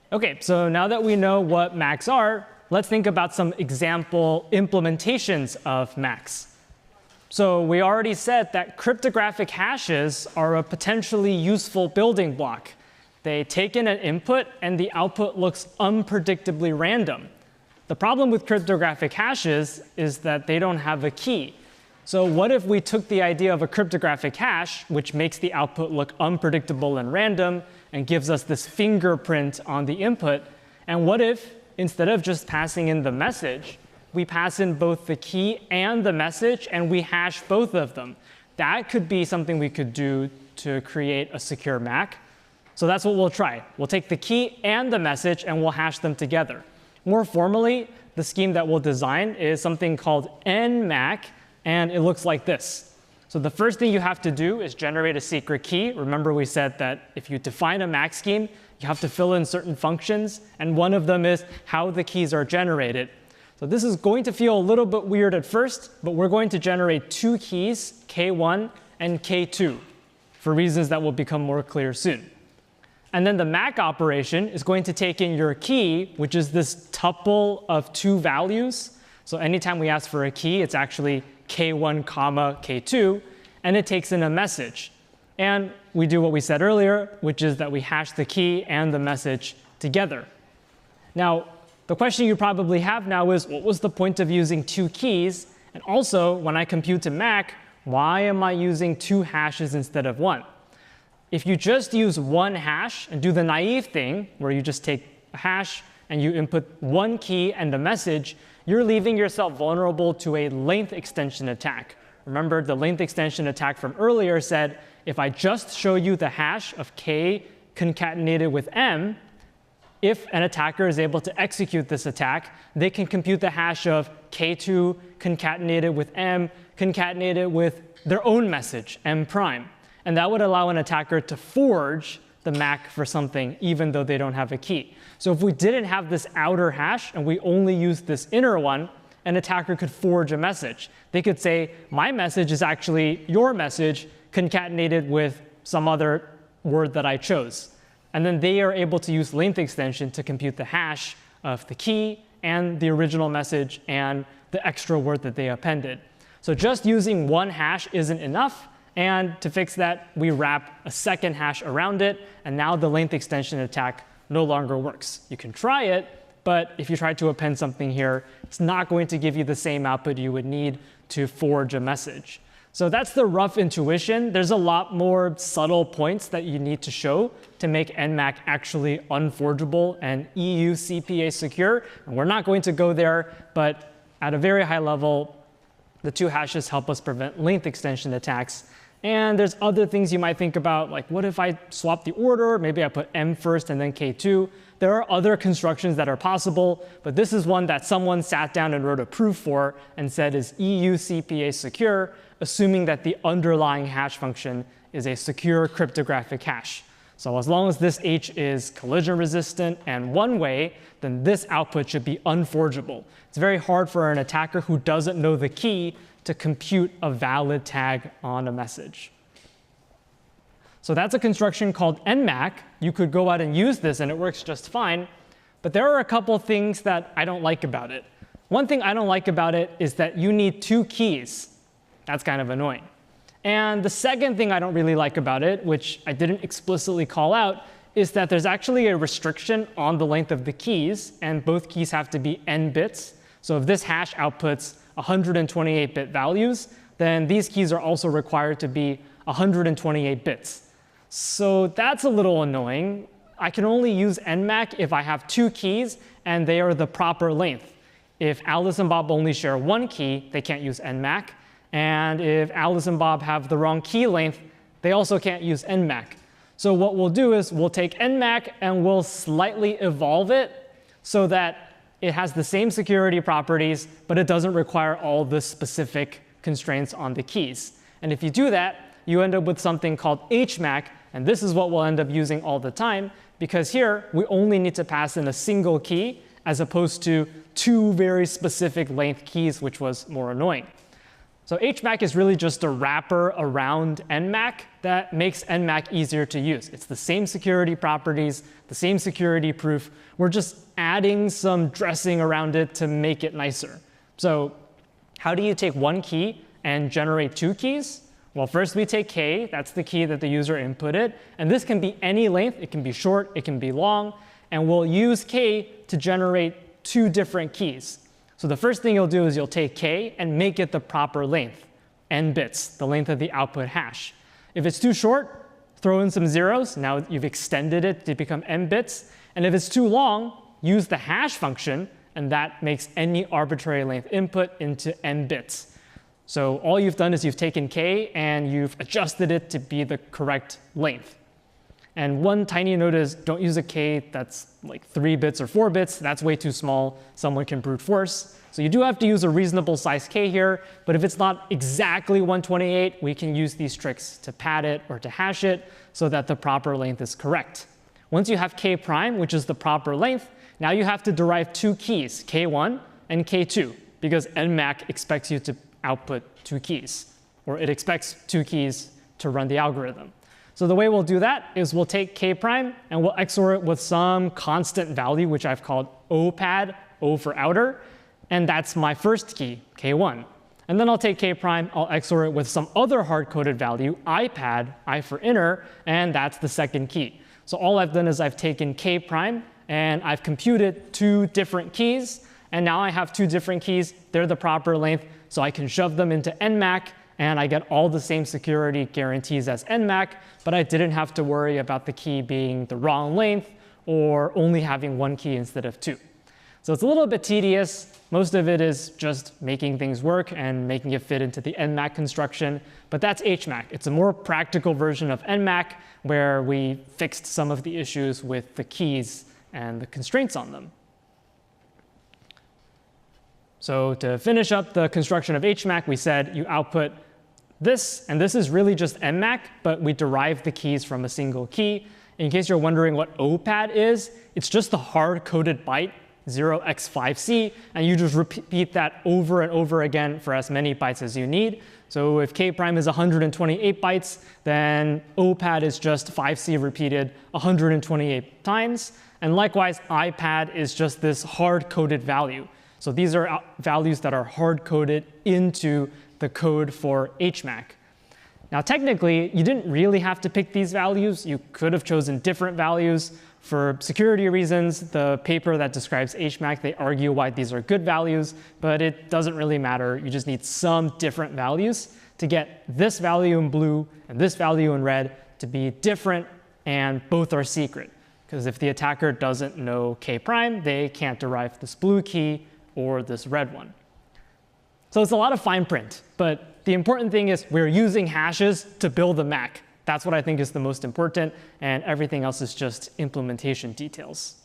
OK, so now that we know what MACs are, let's think about some example implementations of MACs. So we already said that cryptographic hashes are a potentially useful building block. They take in an input, and the output looks unpredictably random. The problem with cryptographic hashes is that they don't have a key. So what if we took the idea of a cryptographic hash, which makes the output look unpredictable and random, and gives us this fingerprint on the input? And what if, instead of just passing in the message, we pass in both the key and the message, and we hash both of them? That could be something we could do to create a secure MAC. So that's what we'll try. We'll take the key and the message, and we'll hash them together. More formally, the scheme that we'll design is something called HMAC, and it looks like this. So the first thing you have to do is generate a secret key. Remember, we said that if you define a MAC scheme, you have to fill in certain functions, and one of them is how the keys are generated. So this is going to feel a little bit weird at first, but we're going to generate two keys, K1 and K2, for reasons that will become more clear soon. And then the MAC operation is going to take in your key, which is this tuple of two values. So anytime we ask for a key, it's actually K1, K2, and it takes in a message. And we do what we said earlier, which is that we hash the key and the message together. Now, the question you probably have now is, what was the point of using two keys? And also, when I compute a MAC, why am I using two hashes instead of one? If you just use one hash and do the naive thing, where you just take a hash and you input one key and a message, you're leaving yourself vulnerable to a length extension attack. Remember, the length extension attack from earlier said, if I just show you the hash of k concatenated with m, if an attacker is able to execute this attack, they can compute the hash of k2 concatenated with m concatenated with their own message, m prime. And that would allow an attacker to forge the MAC for something, even though they don't have a key. So if we didn't have this outer hash and we only used this inner one, an attacker could forge a message. They could say, my message is actually your message concatenated with some other word that I chose. And then they are able to use length extension to compute the hash of the key and the original message and the extra word that they appended. So just using one hash isn't enough. And to fix that, we wrap a second hash around it. And now the length extension attack no longer works. You can try it, but if you try to append something here, it's not going to give you the same output you would need to forge a message. So that's the rough intuition. There's a lot more subtle points that you need to show to make HMAC actually unforgeable and EU CPA secure. And we're not going to go there, but at a very high level, the two hashes help us prevent length extension attacks. And there's other things you might think about, like what if I swap the order? Maybe I put M first and then K2. There are other constructions that are possible, but this is one that someone sat down and wrote a proof for and said is EU CPA secure, assuming that the underlying hash function is a secure cryptographic hash. So as long as this H is collision resistant and one way, then this output should be unforgeable. It's very hard for an attacker who doesn't know the key to compute a valid tag on a message. So that's a construction called HMAC. You could go out and use this, and it works just fine. But there are a couple things that I don't like about it. One thing I don't like about it is that you need two keys. That's kind of annoying. And the second thing I don't really like about it, which I didn't explicitly call out, is that there's actually a restriction on the length of the keys, and both keys have to be n bits. So if this hash outputs 128-bit values, then these keys are also required to be 128 bits. So that's a little annoying. I can only use HMAC if I have two keys and they are the proper length. If Alice and Bob only share one key, they can't use HMAC. And if Alice and Bob have the wrong key length, they also can't use HMAC. So what we'll do is we'll take HMAC and we'll slightly evolve it so that it has the same security properties, but it doesn't require all the specific constraints on the keys. And if you do that, you end up with something called HMAC. And this is what we'll end up using all the time, because here we only need to pass in a single key as opposed to two very specific length keys, which was more annoying. So HMAC is really just a wrapper around HMAC that makes NMAC easier to use. It's the same security properties, the same security proof. We're just adding some dressing around it to make it nicer. So how do you take one key and generate two keys? Well, first we take k, that's the key that the user inputted, and this can be any length. It can be short, it can be long, and we'll use k to generate two different keys. So the first thing you'll do is you'll take k and make it the proper length, n bits, the length of the output hash. If it's too short, throw in some zeros. Now you've extended it to become n bits. And if it's too long, use the hash function, and that makes any arbitrary length input into n bits. So all you've done is you've taken k and you've adjusted it to be the correct length. And one tiny note is don't use a k that's like 3 bits or 4 bits. That's way too small. Someone can brute force. So you do have to use a reasonable size k here. But if it's not exactly 128, we can use these tricks to pad it or to hash it so that the proper length is correct. Once you have k prime, which is the proper length, now you have to derive two keys, k1 and k2, because NMAC expects you to output two keys, or it expects two keys to run the algorithm. So the way we'll do that is we'll take k prime and we'll XOR it with some constant value, which I've called OPAD, O for outer, and that's my first key, k1. And then I'll take k prime, I'll XOR it with some other hard-coded value, IPAD, I for inner, and that's the second key. So all I've done is I've taken k prime and I've computed two different keys, and now I have two different keys. They're the proper length. So I can shove them into NMAC, and I get all the same security guarantees as NMAC, but I didn't have to worry about the key being the wrong length or only having one key instead of two. So it's a little bit tedious. Most of it is just making things work and making it fit into the NMAC construction, but that's HMAC. It's a more practical version of NMAC where we fixed some of the issues with the keys and the constraints on them. So to finish up the construction of HMAC, we said you output this, and this is really just NMAC, but we derive the keys from a single key. In case you're wondering what OPAD is, it's just the hard-coded byte, 0x5c, and you just repeat that over and over again for as many bytes as you need. So if k prime is 128 bytes, then OPAD is just 5c repeated 128 times. And likewise, IPAD is just this hard-coded value. So these are values that are hard-coded into the code for HMAC. Now technically, you didn't really have to pick these values. You could have chosen different values. For security reasons, the paper that describes HMAC, they argue why these are good values, but it doesn't really matter. You just need some different values to get this value in blue and this value in red to be different, and both are secret. Because if the attacker doesn't know k prime, they can't derive this blue key or this red one. So it's a lot of fine print, but the important thing is we're using hashes to build a MAC. That's what I think is the most important, and everything else is just implementation details.